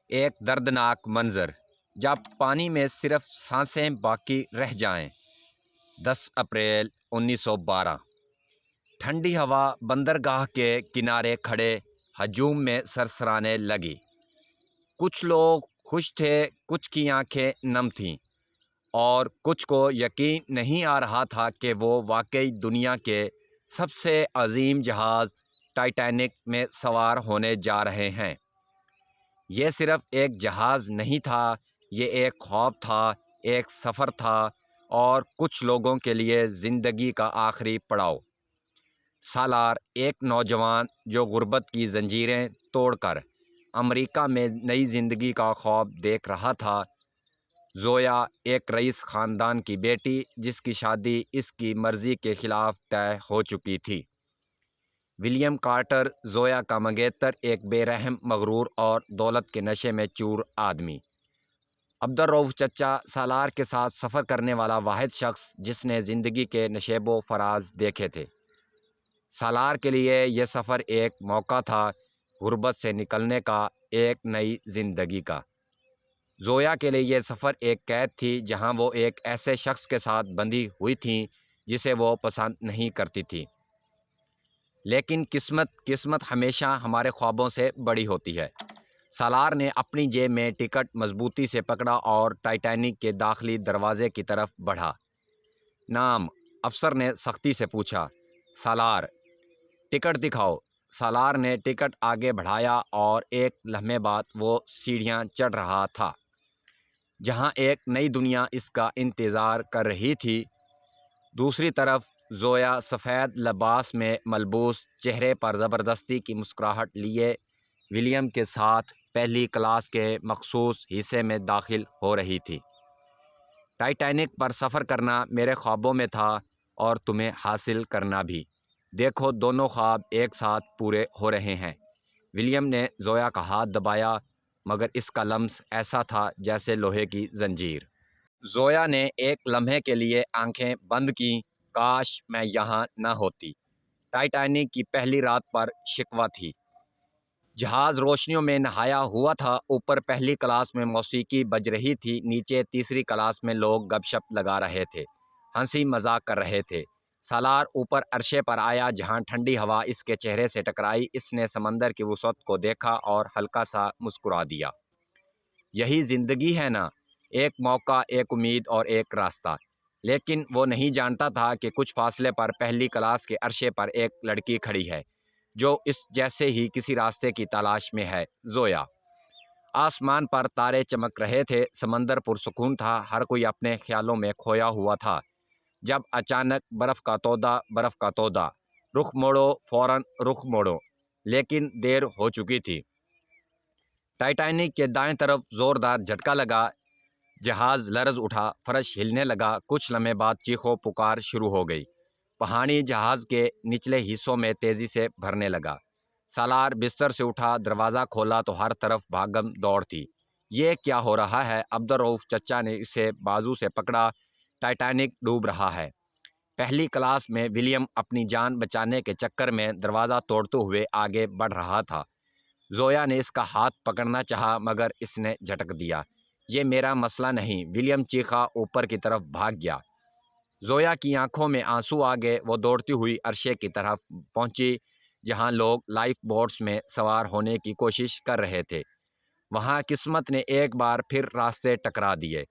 ایک دردناک منظر جب پانی میں صرف سانسیں باقی رہ جائیں۔ 10 اپریل 1912۔ ٹھنڈی ہوا بندرگاہ کے کنارے کھڑے ہجوم میں سرسرانے لگی۔ کچھ لوگ خوش تھے، کچھ کی آنکھیں نم تھیں، اور کچھ کو یقین نہیں آ رہا تھا کہ وہ واقعی دنیا کے سب سے عظیم جہاز ٹائٹینک میں سوار ہونے جا رہے ہیں۔ یہ صرف ایک جہاز نہیں تھا، یہ ایک خواب تھا، ایک سفر تھا، اور کچھ لوگوں کے لیے زندگی کا آخری پڑاؤ۔ سالار، ایک نوجوان جو غربت کی زنجیریں توڑ کر امریکہ میں نئی زندگی کا خواب دیکھ رہا تھا۔ زویا، ایک رئیس خاندان کی بیٹی جس کی شادی اس کی مرضی کے خلاف طے ہو چکی تھی۔ ولیم کارٹر، زویا کا منگیتر، ایک بے رحم، مغرور اور دولت کے نشے میں چور آدمی۔ عبدالرؤف چچا، سالار کے ساتھ سفر کرنے والا واحد شخص جس نے زندگی کے نشیب و فراز دیکھے تھے۔ سالار کے لیے یہ سفر ایک موقع تھا، غربت سے نکلنے کا، ایک نئی زندگی کا۔ زویا کے لیے یہ سفر ایک قید تھی جہاں وہ ایک ایسے شخص کے ساتھ بندھی ہوئی تھیں جسے وہ پسند نہیں کرتی تھی۔ لیکن قسمت ہمیشہ ہمارے خوابوں سے بڑی ہوتی ہے۔ سالار نے اپنی جیب میں ٹکٹ مضبوطی سے پکڑا اور ٹائٹینک کے داخلی دروازے کی طرف بڑھا۔ نام؟ افسر نے سختی سے پوچھا۔ سالار۔ ٹکٹ دکھاؤ۔ سالار نے ٹکٹ آگے بڑھایا اور ایک لمحے بعد وہ سیڑھیاں چڑھ رہا تھا جہاں ایک نئی دنیا اس کا انتظار کر رہی تھی۔ دوسری طرف زویا سفید لباس میں ملبوس، چہرے پر زبردستی کی مسکراہٹ لیے ولیم کے ساتھ پہلی کلاس کے مخصوص حصے میں داخل ہو رہی تھی۔ ٹائٹینک پر سفر کرنا میرے خوابوں میں تھا اور تمہیں حاصل کرنا بھی۔ دیکھو، دونوں خواب ایک ساتھ پورے ہو رہے ہیں۔ ولیم نے زویا کا ہاتھ دبایا، مگر اس کا لمس ایسا تھا جیسے لوہے کی زنجیر۔ زویا نے ایک لمحے کے لیے آنکھیں بند کیں۔ کاش میں یہاں نہ ہوتی۔ ٹائٹینک کی پہلی رات پر شکوہ تھی۔ جہاز روشنیوں میں نہایا ہوا تھا۔ اوپر پہلی کلاس میں موسیقی بج رہی تھی، نیچے تیسری کلاس میں لوگ گپ شپ لگا رہے تھے، ہنسی مذاق کر رہے تھے۔ سالار اوپر عرشے پر آیا جہاں ٹھنڈی ہوا اس کے چہرے سے ٹکرائی۔ اس نے سمندر کی وسعت کو دیکھا اور ہلکا سا مسکرا دیا۔ یہی زندگی ہے نا، ایک موقع، ایک امید اور ایک راستہ۔ لیکن وہ نہیں جانتا تھا کہ کچھ فاصلے پر پہلی کلاس کے عرشے پر ایک لڑکی کھڑی ہے جو اس جیسے ہی کسی راستے کی تلاش میں ہے۔ زویا۔ آسمان پر تارے چمک رہے تھے، سمندر پرسکون تھا، ہر کوئی اپنے خیالوں میں کھویا ہوا تھا، جب اچانک برف کا تودہ، رخ موڑو، فوراً رخ موڑو، لیکن دیر ہو چکی تھی۔ ٹائٹینک کے دائیں طرف زوردار جھٹکا لگا، جہاز لرز اٹھا، فرش ہلنے لگا۔ کچھ لمحے بعد چیخو پکار شروع ہو گئی۔ پہاڑی جہاز کے نچلے حصوں میں تیزی سے بھرنے لگا۔ سالار بستر سے اٹھا، دروازہ کھولا تو ہر طرف بھاگم دوڑ تھی۔ یہ کیا ہو رہا ہے؟ عبدالرؤف چچا نے اسے بازو سے پکڑا۔ ٹائٹینک ڈوب رہا ہے۔ پہلی کلاس میں ولیم اپنی جان بچانے کے چکر میں دروازہ توڑتے ہوئے آگے بڑھ رہا تھا۔ زویا نے اس کا ہاتھ پکڑنا چاہا مگر اس نے جھٹک دیا۔ یہ میرا مسئلہ نہیں، ولیم چیخا، اوپر کی طرف بھاگ گیا۔ زویا کی آنکھوں میں آنسو آ گئے۔ وہ دوڑتی ہوئی عرشے کی طرف پہنچی جہاں لوگ لائف بوٹس میں سوار ہونے کی کوشش کر رہے تھے۔ وہاں قسمت نے ایک بار پھر راستے ٹکرا دیے۔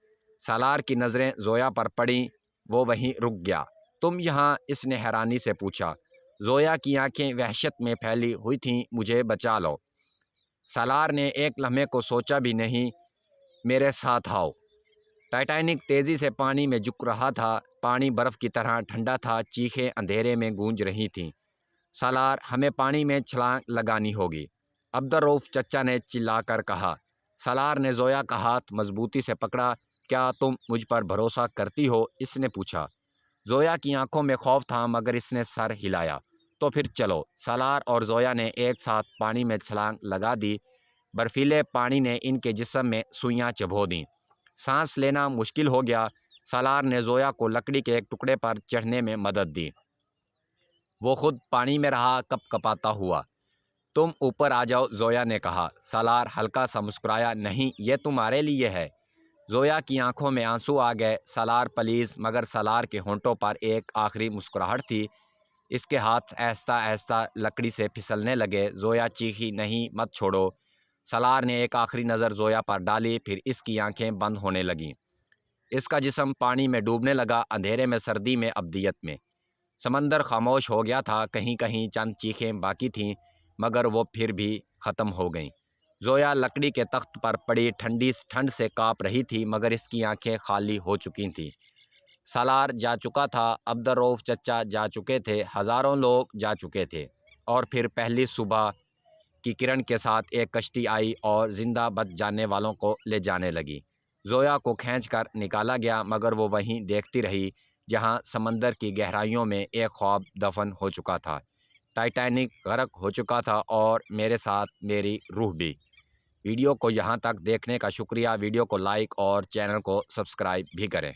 سالار کی نظریں زویا پر پڑیں، وہ وہیں رک گیا۔ تم یہاں؟ اس نے حیرانی سے پوچھا۔ زویا کی آنکھیں وحشت میں پھیلی ہوئی تھیں۔ مجھے بچا لو۔ سالار نے ایک لمحے کو سوچا بھی نہیں۔ میرے ساتھ آؤ۔ ٹائٹینک تیزی سے پانی میں جھک رہا تھا، پانی برف کی طرح ٹھنڈا تھا، چیخیں اندھیرے میں گونج رہی تھیں۔ سالار، ہمیں پانی میں چھلانگ لگانی ہوگی، عبدالرؤف چچا نے چلا کر کہا۔ سالار نے زویا کا ہاتھ مضبوطی سے پکڑا۔ کیا تم مجھ پر بھروسہ کرتی ہو؟ اس نے پوچھا۔ زویا کی آنکھوں میں خوف تھا مگر اس نے سر ہلایا۔ تو پھر چلو۔ سالار اور زویا نے ایک ساتھ پانی میں چھلانگ لگا دی۔ برفیلے پانی نے ان کے جسم میں سوئیاں چبھو دیں۔ سانس لینا مشکل ہو گیا۔ سالار نے زویا کو لکڑی کے ایک ٹکڑے پر چڑھنے میں مدد دی۔ وہ خود پانی میں رہا، کپ کپاتا ہوا۔ تم اوپر آ جاؤ، زویا نے کہا۔ سالار ہلکا سا مسکرایا۔ نہیں، یہ تمہارے لیے ہے۔ زویا کی آنکھوں میں آنسو آ گئے۔ سالار پلیز، مگر سالار کے ہونٹوں پر ایک آخری مسکراہٹ تھی۔ اس کے ہاتھ آہستہ آہستہ لکڑی سے پھسلنے لگے۔ زویا چیخی، نہیں، مت چھوڑو۔ سالار نے ایک آخری نظر زویا پر ڈالی، پھر اس کی آنکھیں بند ہونے لگیں۔ اس کا جسم پانی میں ڈوبنے لگا، اندھیرے میں، سردی میں، ابدیت میں۔ سمندر خاموش ہو گیا تھا، کہیں کہیں چند چیخیں باقی تھیں، مگر وہ پھر بھی ختم ہو گئیں۔ زویا لکڑی کے تخت پر پڑی ٹھنڈ سے کانپ رہی تھی، مگر اس کی آنکھیں خالی ہو چکی تھیں۔ سالار جا چکا تھا، عبدالرؤف چچا جا چکے تھے، ہزاروں لوگ جا چکے تھے، اور پھر پہلی صبح کی کرن کے ساتھ ایک کشتی آئی اور زندہ بچ جانے والوں کو لے جانے لگی۔ زویا کو کھینچ کر نکالا گیا، مگر وہ وہیں دیکھتی رہی جہاں سمندر کی گہرائیوں میں ایک خواب دفن ہو چکا تھا۔ ٹائٹینک غرق ہو چکا تھا، اور میرے ساتھ میری روح بھی۔ ویڈیو کو یہاں تک دیکھنے کا شکریہ۔ ویڈیو کو لائک اور چینل کو سبسکرائب بھی کریں۔